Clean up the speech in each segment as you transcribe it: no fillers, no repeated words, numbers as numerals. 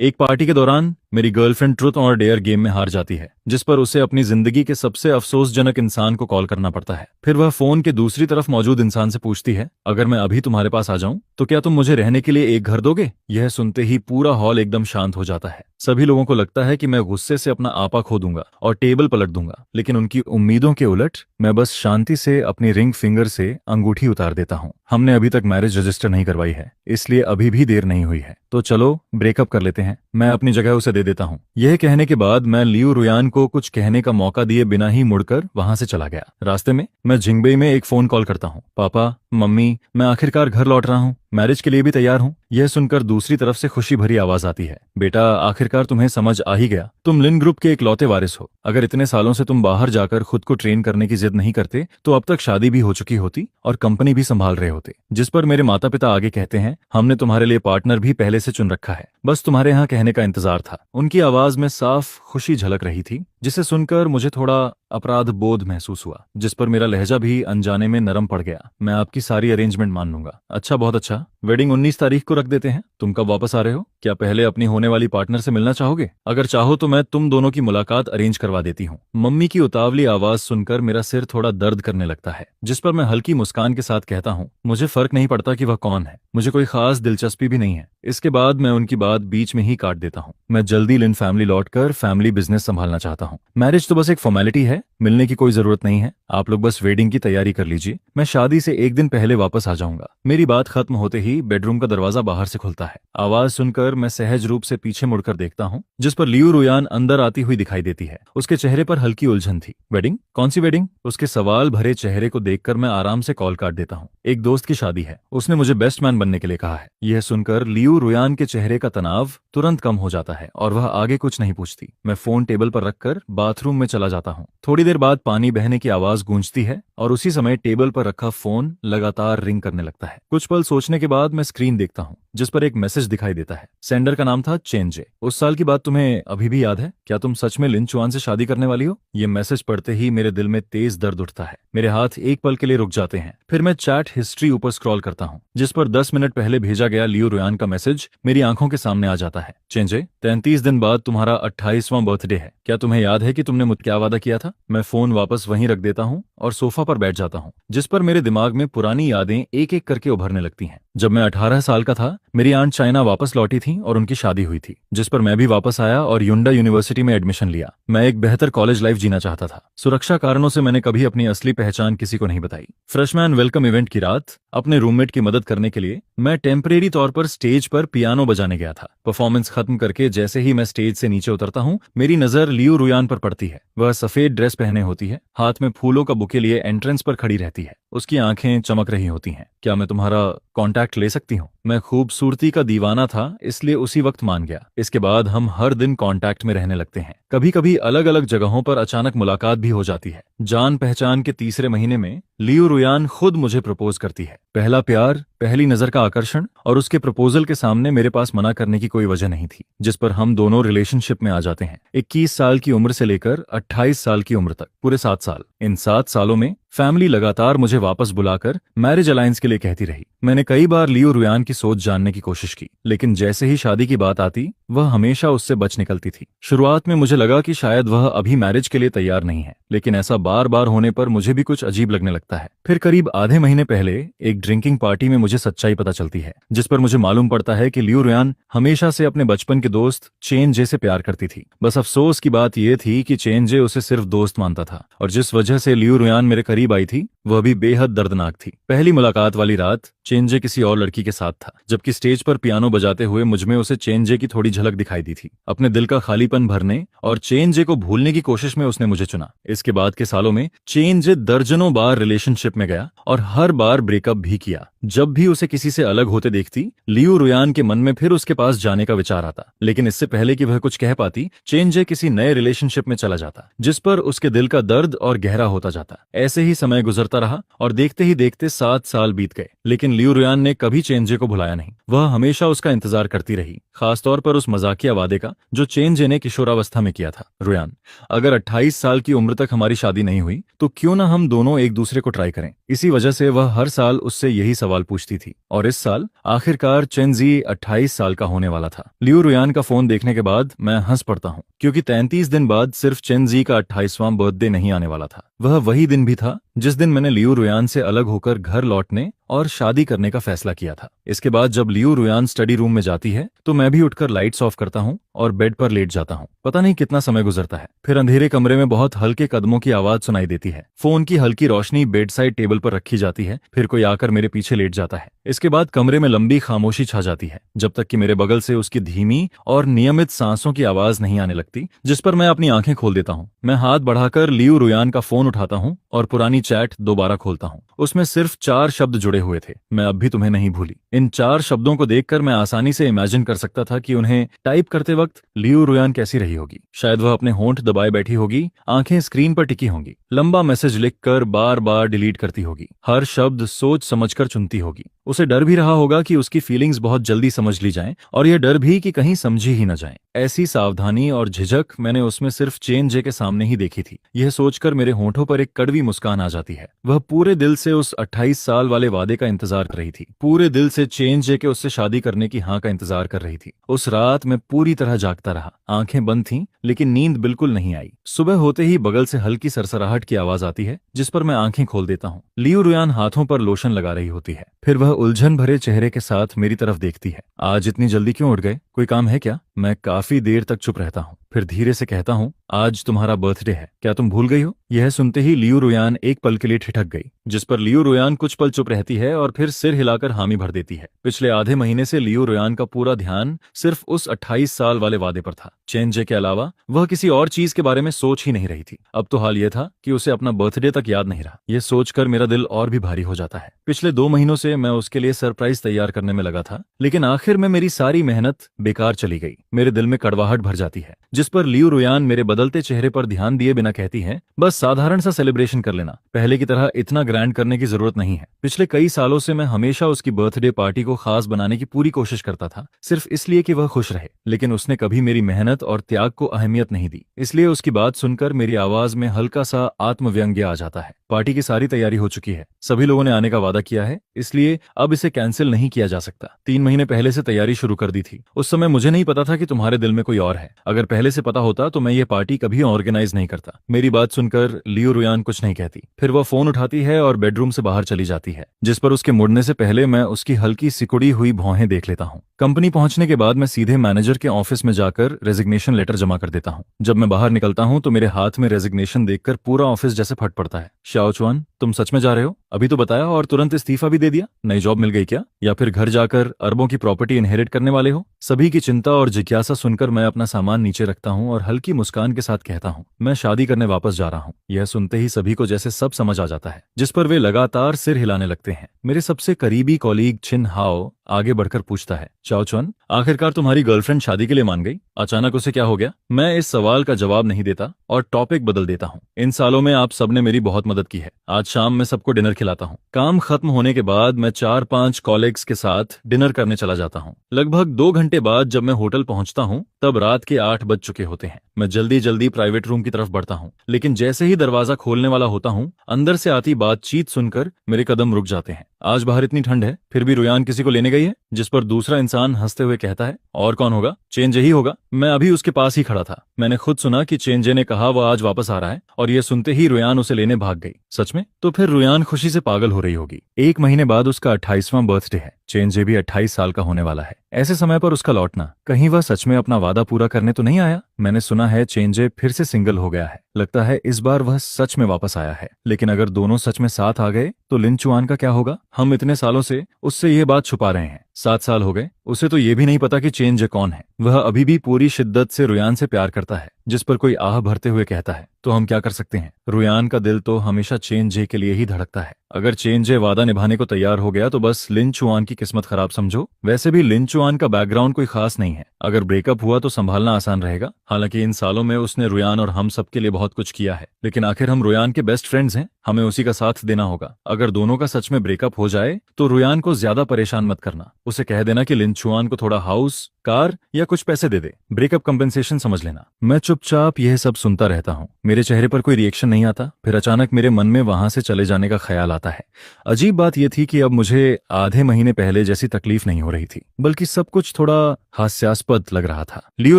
एक पार्टी के दौरान मेरी गर्लफ्रेंड ट्रुथ और डेयर गेम में हार जाती है, जिस पर उसे अपनी जिंदगी के सबसे अफसोसजनक इंसान को कॉल करना पड़ता है। फिर वह फोन के दूसरी तरफ मौजूद इंसान से पूछती है, अगर मैं अभी तुम्हारे पास आ जाऊं तो क्या तुम मुझे रहने के लिए एक घर दोगे? यह सुनते ही पूरा हॉल एकदम शांत हो जाता है। सभी लोगों को लगता है कि मैं गुस्से से अपना आपा खो दूंगा और टेबल पलट दूंगा, लेकिन उनकी उम्मीदों के उलट मैं बस शांति से अपनी रिंग फिंगर से अंगूठी उतार देता हूँ। हमने अभी तक मैरिज रजिस्टर नहीं करवाई है, इसलिए अभी भी देर नहीं हुई है, तो चलो ब्रेकअप कर लेते हैं। मैं अपनी जगह उसे दे देता हूँ। यह कहने के बाद मैं लियू रुयान को कुछ कहने का मौका दिए बिना ही मुड़कर वहां से चला गया। रास्ते में मैं जिंगबई में एक फोन कॉल करता हूँ। पापा, मम्मी, मैं आखिरकार घर लौट रहा हूँ, मैरिज के लिए भी तैयार हूँ। यह सुनकर दूसरी तरफ से खुशी भरी आवाज आती है, बेटा आखिरकार तुम्हें समझ आ ही गया। तुम लिन ग्रुप के इकलौते वारिस हो। अगर इतने सालों से तुम बाहर जाकर खुद को ट्रेन करने की जिद नहीं करते तो अब तक शादी भी हो चुकी होती और कंपनी भी संभाल रहे होते। जिस पर मेरे माता पिता आगे कहते हैं, हमने तुम्हारे लिए पार्टनर भी पहले से चुन रखा है, बस तुम्हारे यहाँ कहने का इंतजार था। उनकी आवाज में साफ खुशी झलक रही थी, जिसे सुनकर मुझे थोड़ा अपराध बोध महसूस हुआ, जिस पर मेरा लहजा भी अनजाने में नरम पड़ गया। मैं आपकी सारी अरेंजमेंट मान लूंगा। अच्छा, बहुत अच्छा। वेडिंग 19 तारीख को रख देते हैं। तुम कब वापस आ रहे हो? क्या पहले अपनी होने वाली पार्टनर से मिलना चाहोगे? अगर चाहो तो मैं तुम दोनों की मुलाकात अरेंज करवा देती हूँ। मम्मी की उतावली आवाज सुनकर मेरा सिर थोड़ा दर्द करने लगता है, जिस पर मैं हल्की मुस्कान के साथ कहता हूँ, मुझे फर्क नहीं पड़ता कि वह कौन है, मुझे कोई खास दिलचस्पी भी नहीं है। इसके बाद मैं उनकी बात बीच में ही काट देता हूँ। मैं जल्दी लिन फैमिली लौटकर फैमिली बिजनेस संभालना चाहता हूँ। मैरिज तो बस एक फॉर्मेलिटी है, मिलने की कोई जरूरत नहीं है। आप लोग बस वेडिंग की तैयारी कर लीजिए, मैं शादी से एक दिन पहले वापस आ जाऊंगा। मेरी बात खत्म होते ही बेडरूम का दरवाजा बाहर से खुलता है। आवाज सुनकर मैं सहज रूप से पीछे मुड़कर देखता हूँ, जिस पर लियू रुयान अंदर आती हुई दिखाई देती है। उसके चेहरे पर हल्की उलझन थी। वेडिंग? कौन सी वेडिंग? उसके सवाल भरे चेहरे को देखकर मैं आराम से कॉल काट देता हूँ। एक दोस्त की शादी है, उसने मुझे बेस्ट मैन बनने के लिए कहा है। यह सुनकर लियू रुयान के चेहरे का तनाव तुरंत कम हो जाता है और वह आगे कुछ नहीं पूछती। मैं फोन टेबल पर रखकर बाथरूम में चला जाता हूँ। थोड़ी देर बाद पानी बहने की आवाज गूंजती है और उसी समय टेबल पर रखा फोन लगातार रिंग करने लगता है। कुछ पल सोचने के बाद मैं स्क्रीन देखता हूँ, जिस पर एक मैसेज दिखाई देता है। सेंडर का नाम था चेंजे। उस साल की बात तुम्हें अभी भी याद है? क्या तुम सच में लिन चुआन से शादी करने वाली हो? ये मैसेज पढ़ते ही मेरे दिल में तेज दर्द उठता है। मेरे हाथ एक पल के लिए रुक जाते हैं। फिर मैं चैट हिस्ट्री ऊपर स्क्रॉल करता हूँ, जिस पर 10 मिनट पहले भेजा गया लियू रुयान का मैसेज मेरी आंखों के सामने आ जाता है। चेंजे, 33 दिन बाद तुम्हारा 28वां बर्थडे है। क्या तुम्हें याद है कि तुमने मुझसे क्या वादा किया था? मैं फोन वापस वहीं रख देता हूँ और सोफा पर बैठ जाता हूँ, जिस पर मेरे दिमाग में पुरानी यादें एक एक करके उभरने लगती हैं। जब मैं 18 साल का था, मेरी आंट चाइना वापस लौटी थी और उनकी शादी हुई थी, जिस पर मैं भी वापस आया और युंडा यूनिवर्सिटी में एडमिशन लिया। मैं एक बेहतर कॉलेज लाइफ जीना चाहता था। सुरक्षा कारणों से मैंने कभी अपनी असली पहचान किसी को नहीं बताई। फ्रेशमैन वेलकम इवेंट की रात अपने रूममेट की मदद करने के लिए मैं टेम्परेरी तौर पर स्टेज पर पियानो बजाने गया था। परफॉर्मेंस खत्म करके जैसे ही मैं स्टेज से नीचे उतरता हूँ, मेरी नजर लियू रुयान पर पड़ती है। वह सफेद ड्रेस पहने होती है, हाथ में फूलों का बुके लिए एंट्रेंस पर खड़ी रहती है। उसकी आंखें चमक रही होती हैं। क्या मैं तुम्हारा कांटेक्ट ले सकती हूँ? मैं खूबसूरती का दीवाना था, इसलिए उसी वक्त मान गया। इसके बाद हम हर दिन कांटेक्ट में रहने लगते हैं। कभी कभी अलग अलग जगहों पर अचानक मुलाकात भी हो जाती है। जान पहचान के तीसरे महीने में लियू रुयान खुद मुझे प्रपोज करती है। पहला प्यार, पहली नजर का आकर्षण और उसके प्रपोजल के सामने मेरे पास मना करने की कोई वजह नहीं थी, जिस पर हम दोनों रिलेशनशिप में आ जाते हैं। 21 साल की उम्र से लेकर 28 साल की उम्र तक, पूरे 7 साल। इन 7 सालों में फैमिली लगातार मुझे वापस बुलाकर मैरिज अलायंस के लिए कहती रही। मैंने कई बार लियू रुयान की सोच जानने की कोशिश की, लेकिन जैसे ही शादी की बात आती, वह हमेशा उससे बच निकलती थी। शुरुआत में मुझे लगा कि शायद वह अभी मैरिज के लिए तैयार नहीं है, लेकिन ऐसा बार बार होने पर मुझे भी कुछ अजीब लगने लगता है। फिर करीब आधे महीने पहले एक ड्रिंकिंग पार्टी में मुझे सच्चाई पता चलती है, जिस पर मुझे मालूम पड़ता है कि लियू रुयान हमेशा से अपने बचपन के दोस्त चेंजे से प्यार करती थी। बस अफसोस की बात यह थी कि चेंजे उसे सिर्फ दोस्त मानता था, और जिस वजह से लियू रुयान मेरे करीब आई थी वह भी बेहद दर्दनाक थी। पहली मुलाकात वाली रात चेंजे किसी और लड़की के साथ था, जबकि स्टेज पर पियानो बजाते हुए मुझमें उसे चेंजे की थोड़ी झलक दिखाई दी थी। अपने दिल का खालीपन भरने और चेंजे को भूलने की कोशिश में उसने मुझे चुना। इसके बाद के सालों में चेंजे दर्जनों बार रिलेशनशिप में गया और हर बार ब्रेकअप भी किया। जब भी उसे किसी से अलग होते देखती, लियू रुयान के मन में फिर उसके पास जाने का विचार आता, लेकिन इससे पहले कि वह कुछ कह पाती, चेंजे किसी नए रिलेशनशिप में चला जाता, जिस पर उसके दिल का दर्द और गहरा होता जाता। ऐसे ही ही समय गुजरता रहा और देखते ही देखते 7 साल बीत गए, लेकिन लियू रुयान ने कभी चेनजे को भुलाया नहीं। वह हमेशा उसका इंतजार करती रही, खासतौर पर उस मजाकिया वादे का जो चेनजे ने किशोरावस्था में किया था। रुयान, अगर 28 साल की उम्र तक हमारी शादी नहीं हुई तो क्यों ना हम दोनों एक दूसरे को ट्राई करें। इसी वजह से वह हर साल उससे यही सवाल पूछती थी, और इस साल आखिरकार चेनजी 28 साल का होने वाला था। लियू रुयान का फोन देखने के बाद मैं हंस पड़ता हूँ, क्योंकि 33 दिन बाद सिर्फ चेनजी का 28वां बर्थडे नहीं आने वाला था। वह वही दिन भी था जिस दिन मैंने लियू रुयान से अलग होकर घर लौटने और शादी करने का फैसला किया था। इसके बाद जब लियू रुयान स्टडी रूम में जाती है तो मैं भी उठकर लाइट्स ऑफ करता हूँ और बेड पर लेट जाता हूँ। पता नहीं कितना समय गुजरता है, फिर अंधेरे कमरे में बहुत हल्के कदमों की आवाज सुनाई देती है। फोन की हल्की रोशनी बेड साइड टेबल पर रखी जाती है, फिर कोई आकर मेरे पीछे लेट जाता है। इसके बाद कमरे में लंबी खामोशी छा जाती है, जब तक कि मेरे बगल से उसकी धीमी और नियमित सांसों की आवाज नहीं आने लगती, जिस पर मैं अपनी आंखें खोल देता हूँ। मैं हाथ बढ़ाकर लियू रुयान का फोन उठाता हूँ और पुरानी चैट दोबारा खोलता हूँ। उसमें सिर्फ 4 शब्द जुड़े हुए थे, मैं अब भी तुम्हें नहीं भूली। इन 4 शब्दों को देखकर मैं आसानी से इमेजिन कर सकता था कि उन्हें टाइप करते वक्त लियू रुयान कैसी रही होगी। शायद वह अपने होंठ दबाए बैठी होगी, आंखें स्क्रीन पर टिकी होंगी, लंबा मैसेज लिखकर बार बार डिलीट करती होगी, हर शब्द सोच समझकर चुनती होगी। उसे डर भी रहा होगा कि उसकी फीलिंग्स बहुत जल्दी समझ ली जाएं, और यह डर भी कि कहीं समझी ही न जाएं। ऐसी सावधानी और झिझक मैंने उसमें सिर्फ चेनजे के सामने ही देखी थी। यह सोचकर मेरे होंठों पर एक कड़वी मुस्कान आ जाती है। वह पूरे दिल से उस 28 साल वाले वादे का इंतजार कर रही थी, पूरे दिल से चेनजे के उससे शादी करने की हाँ का इंतजार कर रही थी। उस रात मैं पूरी तरह जागता रहा, आंखें बंद थीं, लेकिन नींद बिल्कुल नहीं आई। सुबह होते ही बगल से हल्की सरसराहट की आवाज आती है, जिस पर मैं आंखें खोल देता हूँ। लियू रुयान हाथों पर लोशन लगा रही होती है, फिर वह उलझन भरे चेहरे के साथ मेरी तरफ देखती है। आज इतनी जल्दी क्यों उठ गए, कोई काम है क्या? मैं काफी देर तक चुप रहता हूँ, फिर धीरे से कहता हूँ, आज तुम्हारा बर्थडे है, क्या तुम भूल गई हो? यह सुनते ही लियू रुयान एक पल के लिए ठिठक गई, जिस पर लियू रुयान कुछ पल चुप रहती है और फिर सिर हिलाकर हामी भर देती है। पिछले आधे महीने से लियू रुयान का पूरा ध्यान सिर्फ उस 28 साल वाले वादे पर था। चेनजे के अलावा वह किसी और चीज के बारे में सोच ही नहीं रही थी। अब तो हाल यह था कि उसे अपना बर्थडे तक याद नहीं रहा। यह सोचकर मेरा दिल और भी भारी हो जाता है। पिछले 2 महीनों से मैं उसके लिए सरप्राइज तैयार करने में लगा था, लेकिन आखिर में मेरी सारी मेहनत बेकार चली गई। मेरे दिल में कड़वाहट भर जाती है, जिस पर लियू रुयान मेरे बदलते चेहरे पर ध्यान दिए बिना कहती है, बस साधारण सा सेलिब्रेशन कर लेना, पहले की तरह इतना ग्रैंड करने की जरूरत नहीं है। पिछले कई सालों से मैं हमेशा उसकी बर्थडे पार्टी को खास बनाने की पूरी कोशिश करता था, सिर्फ इसलिए कि वह खुश रहे, लेकिन उसने कभी मेरी मेहनत और त्याग को अहमियत नहीं दी। इसलिए उसकी बात सुनकर मेरी आवाज में हल्का सा आत्मव्यंग्य आ जाता है। पार्टी की सारी तैयारी हो चुकी है, सभी लोगों ने आने का वादा किया है, इसलिए अब इसे कैंसिल नहीं किया जा सकता। 3 महीने पहले से तैयारी शुरू कर दी थी। उस समय मुझे नहीं पता था कि तुम्हारे दिल में कोई और है। अगर पहले से पता होता तो मैं ये पार्टी कभी ऑर्गेनाइज नहीं करता। मेरी बात सुनकर लियू रुयान कुछ नहीं कहती, फिर वह फोन उठाती है और बेडरूम से बाहर चली जाती है, जिस पर उसके मुड़ने से पहले मैं उसकी हल्की सिकुड़ी हुई भौहें देख लेता हूँ। कंपनी पहुंचने के बाद मैं सीधे मैनेजर के ऑफिस में जाकर रेजिग्नेशन लेटर जमा कर देता हूँ। जब मैं बाहर निकलता हूँ तो मेरे हाथ में रेजिग्नेशन देखकर पूरा ऑफिस जैसे फट पड़ता है। शाओचुआन, तुम सच में जा रहे हो? अभी तो बताया और तुरंत इस्तीफा भी दे दिया। नई जॉब मिल गई क्या, या फिर घर जाकर अरबों की प्रॉपर्टी इनहेरिट करने वाले हो? सभी की चिंता और जिज्ञासा सुनकर मैं अपना सामान नीचे रखता हूँ और हल्की मुस्कान के साथ कहता हूँ, मैं शादी करने वापस जा रहा हूँ। यह सुनते ही सभी को जैसे सब समझ आ जाता है, जिस पर वे लगातार सिर हिलाने लगते हैं। मेरे सबसे करीबी कॉलीग छिन हाओ आगे बढ़कर पूछता है, शाओचुआन, आखिरकार तुम्हारी गर्लफ्रेंड शादी के लिए मान गई? अचानक उसे क्या हो गया? मैं इस सवाल का जवाब नहीं देता और टॉपिक बदल देता हूँ। इन सालों में आप सबने मेरी बहुत मदद की है। आज शाम मैं सबको डिनर खिलाता हूँ। काम खत्म होने के बाद मैं 4-5 कॉलीग्स के साथ डिनर करने चला जाता हूँ। लगभग 2 घंटे बाद जब मैं होटल पहुंचता हूँ तब रात के 8 बज चुके होते हैं। मैं जल्दी जल्दी प्राइवेट रूम की तरफ बढ़ता हूँ, लेकिन जैसे ही दरवाजा खोलने वाला होता हूँ, अंदर से आती बातचीत सुनकर मेरे कदम रुक जाते हैं। आज बाहर इतनी ठंड है, फिर भी रुयान किसी को लेने गई है? जिस पर दूसरा इंसान हंसते हुए कहता है, और कौन होगा? चेनजे ही होगा। मैं अभी उसके पास ही खड़ा था। मैंने खुद सुना कि चेनजे ने कहा वह आज वापस आ रहा है, और यह सुनते ही रुयान उसे लेने भाग गई। सच में? तो फिर रुयान खुशी से पागल हो रही होगी। 1 महीने बाद उसका 28वां बर्थडे है। चेनजे भी 28 साल का होने वाला है। ऐसे समय पर उसका लौटना, कहीं वह सच में अपना वादा पूरा करने तो नहीं आया? मैंने सुना है चेनजे फिर से सिंगल हो गया है। लगता है इस बार वह सच में वापस आया है। लेकिन अगर दोनों सच में साथ आ गए तो लिन चुआन का क्या होगा? हम इतने सालों से उससे यह बात छुपा रहे हैं। 7 साल हो गए उसे तो ये भी नहीं पता कि चेन जे कौन है। वह अभी भी पूरी शिद्दत से रुयान से प्यार करता है, जिस पर कोई आह भरते हुए कहता है, तो हम क्या कर सकते हैं? रुयान का दिल तो हमेशा चेन जे के लिए ही धड़कता है। अगर चेन जे वादा निभाने को तैयार हो गया तो बस लिन चुआन की किस्मत खराब समझो। वैसे भी लिन चुआन का बैकग्राउंड कोई खास नहीं है। अगर ब्रेकअप हुआ तो संभालना आसान रहेगा। हालांकि इन सालों में उसने रुयान और हम सबके लिए बहुत कुछ किया है, लेकिन आखिर हम रुयान के बेस्ट फ्रेंड्स हैं, हमें उसी का साथ देना होगा। अगर दोनों का सच में ब्रेकअप हो जाए तो रुयान को ज्यादा परेशान मत करना। उसे कह देना कि लिन चुआन को थोड़ा हाउस, कार या कुछ पैसे दे दे, ब्रेकअप कंपेंसेशन समझ लेना। मैं चुपचाप यह सब सुनता रहता हूँ। मेरे चेहरे पर कोई रिएक्शन नहीं आता। फिर अचानक मेरे मन में वहां से चले जाने का ख्याल आता है। अजीब बात यह थी कि अब मुझे आधे महीने पहले जैसी तकलीफ नहीं हो रही थी, बल्कि सब कुछ थोड़ा हास्यास्पद लग रहा था। लियो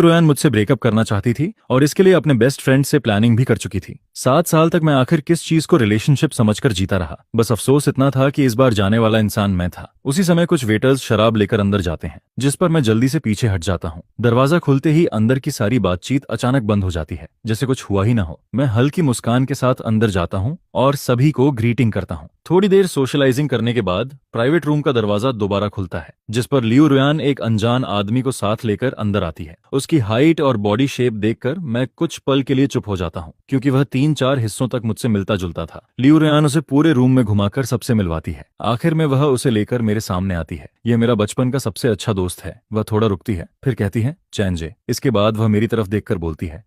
रुयान मुझसे ब्रेकअप करना चाहती थी और इसके लिए अपने बेस्ट फ्रेंड से प्लानिंग भी कर चुकी थी। 7 साल तक मैं आखिर किस चीज को रिलेशनशिप समझकर जीता रहा। बस अफसोस इतना था कि इस बार जाने वाला इंसान मैं था। उसी समय कुछ वेटर्स शराब लेकर अंदर जाते हैं, जिस पर मैं जल्दी से पीछे हट जाता हूँ। दरवाजा खुलते ही अंदर की सारी बातचीत अचानक बंद हो जाती है, जैसे कुछ हुआ ही ना हो। मैं हल्की मुस्कान के साथ अंदर जाता हूँ और सभी को ग्रीटिंग करता हूँ। थोड़ी देर सोशलाइजिंग करने के बाद प्राइवेट रूम का दरवाजा दोबारा खुलता है, जिस पर लियो रुयान एक अनजान आदमी को साथ लेकर अंदर आती है। उसकी हाइट और बॉडी शेप देखकर मैं कुछ पल के लिए चुप हो जाता हूँ, क्योंकि वह 3-4 हिस्सों तक मुझसे मिलता जुलता था। लियो रुयान उसे पूरे रूम में घुमाकर सबसे मिलवाती है। आखिर में वह उसे लेकर मेरे सामने आती है। यह मेरा बचपन का सबसे अच्छा दोस्त है। वह थोड़ा रुकती है, फिर कहती है, चैन जे। इसके बाद वह मेरी तरफ देखकर बोलती है,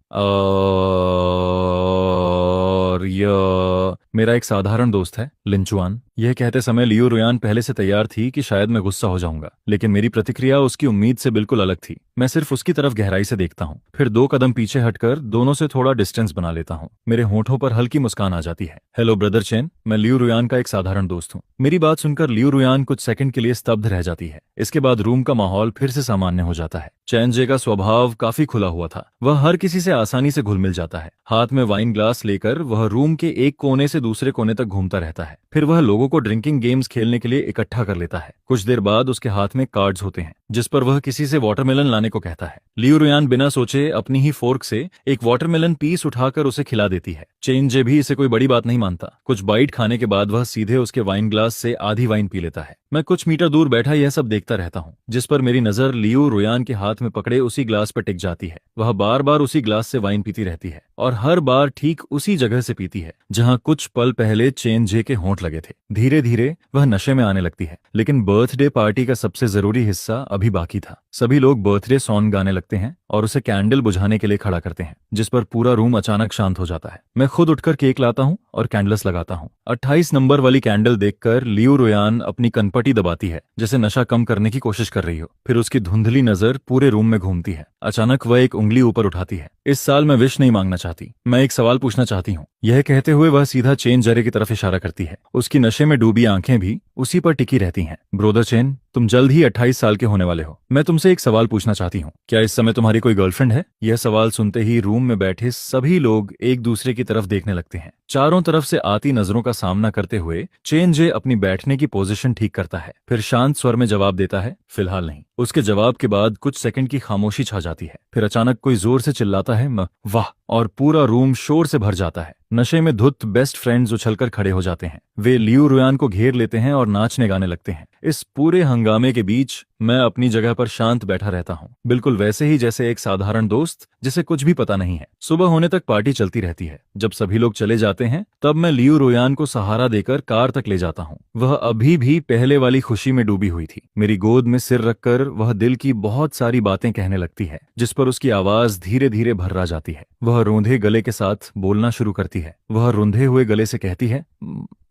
और यह मेरा एक साधारण दोस्त है, लिन चुआन। यह कहते समय लियो रुयान पहले से तैयार थी कि शायद मैं गुस्सा हो जाऊंगा, लेकिन मेरी प्रतिक्रिया उसकी उम्मीद से बिल्कुल अलग थी। मैं सिर्फ उसकी तरफ गहराई से देखता हूँ, फिर 2 कदम पीछे हटकर दोनों से थोड़ा डिस्टेंस बना लेता हूँ। मेरे होठों पर हल्की मुस्कान आ जाती है। हेलो ब्रदर चेन, मैं लियो रुयान का एक साधारण दोस्त हूँ। मेरी बात सुनकर लियो रुयान कुछ सेकंड के लिए स्तब्ध रह जाती है। इसके बाद रूम का माहौल फिर से सामान्य हो जाता है। चैन जे का स्वभाव काफी खुला हुआ था। वह हर किसी से आसानी से घुल मिल जाता है। हाथ में वाइन ग्लास लेकर वह रूम के एक कोने से दूसरे कोने तक घूमता रहता है। फिर वह लोगों को ड्रिंकिंग गेम्स खेलने के लिए इकट्ठा कर लेता है। कुछ देर बाद उसके हाथ में कार्ड्स होते हैं, जिस पर वह किसी से वाटरमेलन लाने को कहता है। लियो रुयान बिना सोचे अपनी ही फोर्क से एक वाटरमेलन पीस उठाकर उसे खिला देती है। चेन जे भी इसे कोई बड़ी बात नहीं मानता। कुछ बाइट खाने के बाद वह सीधे उसके वाइन ग्लास से आधी वाइन पी लेता है। मैं कुछ मीटर दूर बैठा यह सब देखता रहता हूँ, जिस पर मेरी नजर लियो रुयान के हाथ में पकड़े उसी ग्लास पर टिक जाती है। वह बार बार उसी ग्लास से वाइन पीती रहती है और हर बार ठीक उसी जगह से पीती है जहां कुछ पल पहले चेन जे के होंठ लगे थे। धीरे धीरे वह नशे में आने लगती है, लेकिन बर्थडे पार्टी का सबसे जरूरी हिस्सा अभी बाकी था। सभी लोग बर्थडे सॉन्ग गाने लगते हैं और उसे कैंडल बुझाने के लिए खड़ा करते हैं, जिस पर पूरा रूम अचानक शांत हो जाता है। मैं खुद उठकर केक लाता हूँ और कैंडल्स लगाता हूँ। 28 नंबर वाली कैंडल देखकर लियो रुयान अपनी कनपटी दबाती है, जैसे नशा कम करने की कोशिश कर रही हो। फिर उसकी धुंधली नजर पूरे रूम में घूमती है। अचानक वह एक उंगली ऊपर उठाती है। इस साल मैं विश नहीं मांगना चाहती, मैं एक सवाल पूछना चाहती हूँ। यह कहते हुए वह सीधा चेन जरे की तरफ इशारा करती है। उसकी नशे में डूबी आंखें भी उसी पर टिकी रहती हैं। ब्रोदर चेन, तुम जल्द ही 28 साल के होने वाले हो। मैं तुमसे एक सवाल पूछना चाहती हूँ, क्या इस समय तुम्हारी कोई गर्लफ्रेंड है? यह सवाल सुनते ही रूम में बैठे सभी लोग एक दूसरे की तरफ देखने लगते हैं। चारों तरफ से आती नजरों का सामना करते हुए चेन जे अपनी बैठने की पोजीशन ठीक करता है, फिर शांत स्वर में जवाब देता है, फिलहाल नहीं। उसके जवाब के बाद कुछ सेकंड की खामोशी छा जाती है। फिर अचानक कोई जोर से चिल्लाता है, वाह, और पूरा रूम शोर से भर जाता है। नशे में धुत बेस्ट फ्रेंड्स उछलकर खड़े हो जाते हैं। वे लियो रुयान को घेर लेते हैं और नाचने गाने लगते हैं। इस पूरे हंगामे के बीच मैं अपनी जगह पर शांत बैठा रहता हूँ, बिल्कुल वैसे ही जैसे एक साधारण दोस्त जिसे कुछ भी पता नहीं है। सुबह होने तक पार्टी चलती रहती है। जब सभी लोग चले जाते हैं तब मैं लियो रुयान को सहारा देकर कार तक ले जाता हूँ। वह अभी भी पहले वाली खुशी में डूबी हुई थी। मेरी गोद में सिर रखकर वह दिल की बहुत सारी बातें कहने लगती है, जिस पर उसकी आवाज धीरे धीरे भर्रा जाती है। वह रूंधे गले के साथ बोलना शुरू करती है। वह रूंधे हुए गले से कहती है,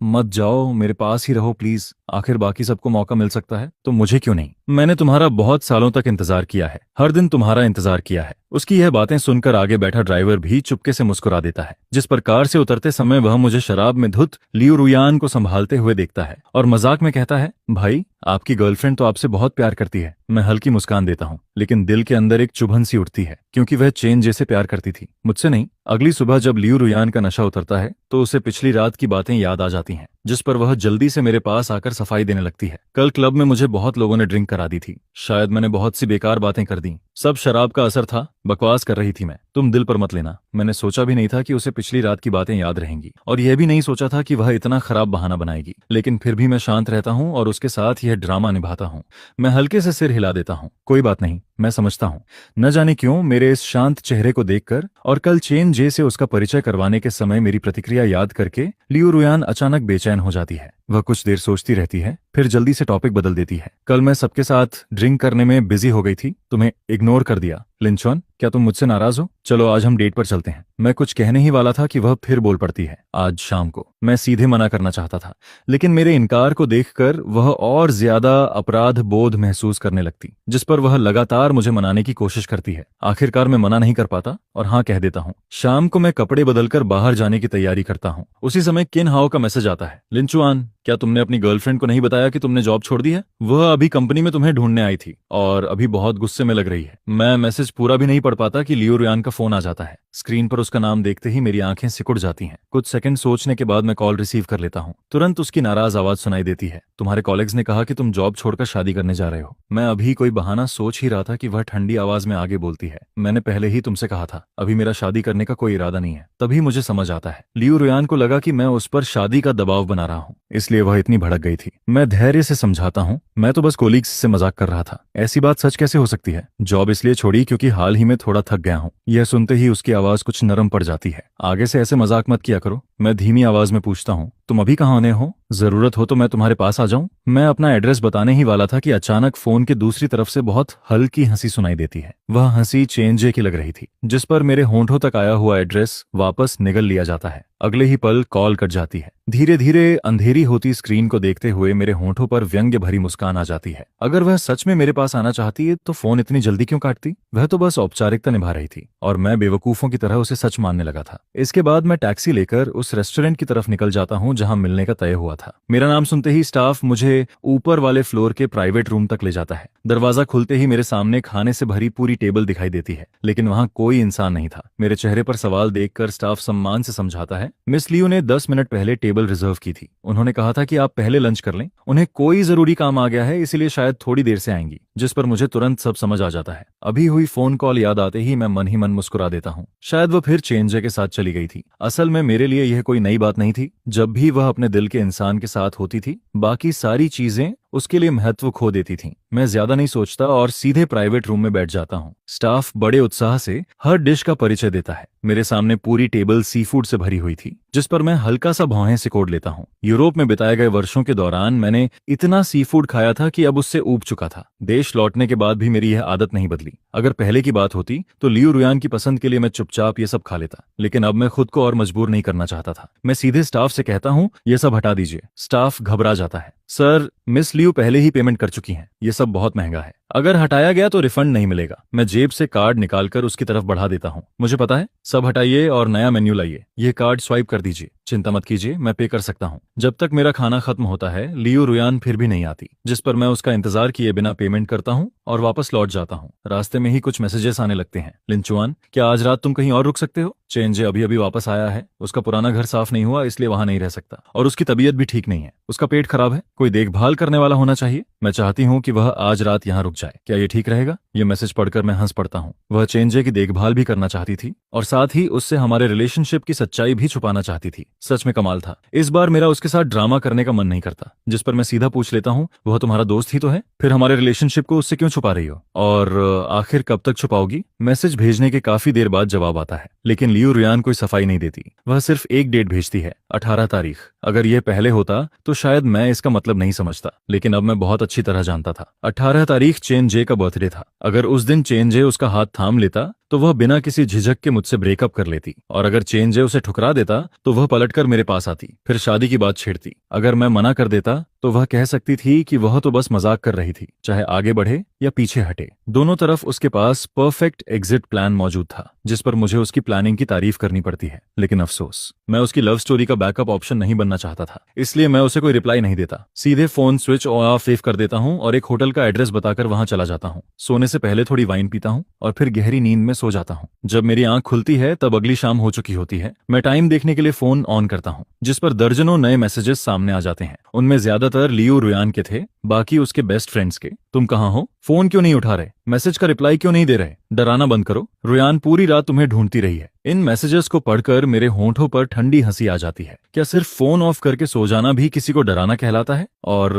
मत जाओ, मेरे पास ही रहो प्लीज। आखिर बाकी सबको मौका मिल सकता है तो मुझे क्यों नहीं? मैंने तुम्हारा बहुत सालों तक इंतजार किया है, हर दिन तुम्हारा इंतजार किया है। उसकी यह बातें सुनकर आगे बैठा ड्राइवर भी चुपके से मुस्कुरा देता है, जिस पर कार से उतरते समय वह मुझे शराब में धुत लियो रुयान को संभालते हुए देखता है और मजाक में कहता है, भाई, आपकी गर्लफ्रेंड तो आपसे बहुत प्यार करती है। मैं हल्की मुस्कान देता हूँ, लेकिन दिल के अंदर एक चुभन सी उठती है, क्योंकि वह चेन जैसे प्यार करती थी, मुझसे नहीं। अगली सुबह जब लियो रुयान का नशा उतरता है तो उसे पिछली रात की बातें याद आ जाती हैं, जिस पर वह जल्दी से मेरे पास आकर सफाई देने लगती है। कल क्लब में मुझे बहुत लोगों ने ड्रिंक करा दी थी। शायद मैंने बहुत सी बेकार बातें कर दी। सब शराब का असर था। बकवास कर रही थी मैं, तुम दिल पर मत लेना। मैंने सोचा भी नहीं था कि उसे पिछली रात की बातें याद रहेंगी, और यह भी नहीं सोचा था कि वह इतना खराब बहाना बनाएगी। लेकिन फिर भी मैं शांत रहता हूँ और उसके साथ यह ड्रामा निभाता हूँ। मैं हल्के से सिर हिला देता हूँ, कोई बात नहीं, मैं समझता हूँ। न जाने क्यों मेरे इस शांत चेहरे को देखकर और कल चेन जे से उसका परिचय करवाने के समय मेरी प्रतिक्रिया याद करके लियू रुयान अचानक बेचैन हो जाती है। वह कुछ देर सोचती रहती है, फिर जल्दी से टॉपिक बदल देती है। कल मैं सबके साथ ड्रिंक करने में बिजी हो गई थी, तुम्हें इग्नोर कर दिया। लिंचॉन, क्या तुम मुझसे नाराज हो? चलो आज हम डेट पर चलते हैं। मैं कुछ कहने ही वाला था कि वह फिर बोल पड़ती है, आज शाम को। मैं सीधे मना करना चाहता था, लेकिन मेरे इनकार को देखकर वह और ज्यादा अपराध बोध महसूस करने लगती, जिस पर वह लगातार मुझे मनाने की कोशिश करती है। आखिरकार मैं मना नहीं कर पाता और हाँ कह देता हूँ। शाम को मैं कपड़े बदलकर बाहर जाने की तैयारी करता हूँ। उसी समय किन हाओ का मैसेज आता है। लिंचुआन, क्या तुमने अपनी गर्लफ्रेंड को नहीं बताया कि तुमने जॉब छोड़ दी है? वह अभी कंपनी में तुम्हें ढूंढने आई थी और अभी बहुत गुस्से में लग रही है। मैं मैसेज पूरा भी नहीं पढ़ पाता कि लियो रुयान का फोन आ जाता है। स्क्रीन पर उसका नाम देखते ही मेरी आंखें सिकुड़ जाती हैं। कुछ सेकंड सोचने के बाद मैं कॉल रिसीव कर लेता हूँ। तुरंत उसकी नाराज आवाज सुनाई देती है। तुम्हारे कॉलेग्स ने कहा कि तुम जॉब छोड़कर शादी करने जा रहे हो। मैं अभी कोई बहाना सोच ही रहा था कि वह ठंडी आवाज में आगे बोलती है, मैंने पहले ही तुमसे कहा था, अभी मेरा शादी करने का कोई इरादा नहीं है। तभी मुझे समझ आता है, लियो रुयान को लगा कि मैं उस पर शादी का दबाव बना रहा हूँ, इसलिए वह इतनी भड़क गई थी। मैं धैर्य से समझाता हूँ, मैं तो बस कोलीग्स से मजाक कर रहा था। ऐसी बात सच कैसे हो सकती है? जॉब इसलिए छोड़ी क्योंकि हाल ही में थोड़ा थक गया हूँ। यह सुनते ही उसकी आवाज कुछ नरम पड़ जाती है। आगे से ऐसे मजाक मत किया करो। मैं धीमी आवाज में पूछता हूँ, तुम अभी कहाँ आने हो? जरूरत हो तो मैं तुम्हारे पास आ जाऊं? मैं अपना एड्रेस बताने ही वाला था कि अचानक फोन के दूसरी तरफ से बहुत हल्की हंसी सुनाई देती है। वह हंसी चेंजे की लग रही थी, जिस पर मेरे होंठों तक आया हुआ एड्रेस वापस निगल लिया जाता है। अगले ही पल कॉल कट जाती है। धीरे धीरे अंधेरी होती स्क्रीन को देखते हुए मेरे होंठों पर व्यंग्य भरी मुस्कान आ जाती है। अगर वह सच में मेरे पास आना चाहती है तो फोन इतनी जल्दी क्यों काटती? वह तो बस औपचारिकता निभा रही थी और मैं बेवकूफों की तरह उसे सच मानने लगा था। इसके बाद मैं टैक्सी लेकर उस रेस्टोरेंट की तरफ निकल जाता हूँ जहाँ मिलने का तय हुआ था। मेरा नाम सुनते ही स्टाफ मुझे ऊपर वाले फ्लोर के प्राइवेट रूम तक ले जाता है। दरवाजा खुलते ही मेरे सामने खाने से भरी पूरी टेबल दिखाई देती है, लेकिन वहाँ कोई इंसान नहीं था। मेरे चेहरे पर सवाल देखकर स्टाफ सम्मान से समझाता है, मिस लियू ने 10 मिनट पहले टेबल रिजर्व की थी। उन्होंने कहा था कि आप पहले लंच कर लें। उन्हें कोई जरूरी काम आ गया है, इसीलिए शायद थोड़ी देर से आएंगी। जिस पर मुझे तुरंत सब समझ आ जाता है। अभी हुई फोन कॉल याद आते ही मैं मन ही मन मुस्कुरा देता हूँ। शायद वो फिर चेंजे के साथ चली गई थी। असल में मेरे लिए यह कोई नई बात नहीं थी। जब भी वह अपने दिल के इंसान के साथ होती थी, बाकी सारी चीजें उसके लिए महत्व खो देती थीं। मैं ज्यादा नहीं सोचता और सीधे प्राइवेट रूम में बैठ जाता हूँ। स्टाफ बड़े उत्साह से हर डिश का परिचय देता है। मेरे सामने पूरी टेबल सी फूड से भरी हुई थी, जिस पर मैं हल्का सा भौहें सिकोड़ लेता हूँ। यूरोप में बिताए गए वर्षों के दौरान मैंने इतना सी फूड खाया था कि अब उससे ऊब चुका था। देश लौटने के बाद भी मेरी यह आदत नहीं बदली। अगर पहले की बात होती तो लियू रुयान की पसंद के लिए मैं चुपचाप ये सब खा लेता, लेकिन अब मैं खुद को और मजबूर नहीं करना चाहता था। मैं सीधे स्टाफ से कहता हूँ, ये सब हटा दीजिए। स्टाफ घबरा जाता है। सर, मिस लियू पहले ही पेमेंट कर चुकी हैं। ये सब बहुत महंगा है। अगर हटाया गया तो रिफंड नहीं मिलेगा। मैं जेब से कार्ड निकालकर उसकी तरफ बढ़ा देता हूँ। मुझे पता है, सब हटाइए और नया मेन्यू लाइए। ये कार्ड स्वाइप कर दीजिए। चिंता मत कीजिए, मैं पे कर सकता हूँ। जब तक मेरा खाना खत्म होता है, लियू रुयान फिर भी नहीं आती, जिस पर मैं उसका इंतजार किए बिना पेमेंट करता हूँ और वापस लौट जाता हूँ। रास्ते में ही कुछ मैसेजेस आने लगते हैं। लिंचुआन, क्या आज रात तुम कहीं और रुक सकते हो? चेंजे अभी अभी वापस आया है। उसका पुराना घर साफ नहीं हुआ, इसलिए वहां नहीं रह सकता, और उसकी तबीयत भी ठीक नहीं है। उसका पेट खराब है। कोई देखभाल करने वाला होना चाहिए। मैं चाहती हूँ कि वह आज रात यहाँ रुक जाए। क्या ये ठीक रहेगा? ये मैसेज पढ़कर मैं हंस पड़ता हूँ। वह चेंजे की देखभाल भी करना चाहती थी और साथ ही उससे हमारे रिलेशनशिप की सच्चाई भी छुपाना चाहती थी। सच में कमाल था। इस बार मेरा उसके साथ ड्रामा करने का मन नहीं करता, जिस पर मैं सीधा पूछ लेता हूँ, वह तुम्हारा दोस्त ही तो है, फिर हमारे रिलेशनशिप को उससे क्यों छुपा रही हो? और आखिर कब तक छुपाओगी? मैसेज भेजने के काफी देर बाद जवाब आता है, लेकिन लियू रुयान कोई सफाई नहीं देती। वह सिर्फ एक डेट भेजती है, 18 तारीख। अगर यह पहले होता तो शायद मैं इसका मतलब नहीं समझता, लेकिन अब मैं बहुत अच्छी तरह जानता था। 18 तारीख चेंजे का बर्थडे था। अगर उस दिन चेंजे उसका हाथ थाम लेता तो वह बिना किसी झिझक के मुझसे ब्रेकअप कर लेती, और अगर चेंजे उसे ठुकरा देता तो वह पलटकर मेरे पास आती, फिर शादी की बात छेड़ती। अगर मैं मना कर देता तो वह कह सकती थी कि वह तो बस मजाक कर रही थी, चाहे आगे बढ़े या पीछे हटे। दोनों तरफ उसके पास परफेक्ट एग्जिट प्लान मौजूद था, जिस पर मुझे उसकी प्लानिंग की तारीफ करनी पड़ती है। लेकिन अफसोस, मैं उसकी लव स्टोरी का बैकअप ऑप्शन नहीं बनना चाहता था, इसलिए मैं उसे कोई रिप्लाई नहीं देता। सीधे फोन स्विच ऑफ कर देता हूँ और एक होटल का एड्रेस बताकर वहां चला जाता हूँ। सोने से पहले थोड़ी वाइन पीता हूँ और फिर गहरी नींद में सो जाता हूँ। जब मेरी आंख खुलती है तब अगली शाम हो चुकी होती है। मैं टाइम देखने के लिए फोन ऑन करता हूँ, जिस पर दर्जनों नए मैसेजेस सामने आ जाते हैं। उनमें ज्यादातर लियू रुयान के थे, बाकी उसके बेस्ट फ्रेंड्स के। तुम कहाँ हो? फोन क्यों नहीं उठा रहे? मैसेज का रिप्लाई क्यों नहीं दे रहे? डराना बंद करो। रुयान पूरी रात तुम्हें ढूंढती रही है। इन मैसेजेस को पढ़कर मेरे होंठों पर ठंडी हंसी आ जाती है। क्या सिर्फ फोन ऑफ करके सो जाना भी किसी को डराना कहलाता है? और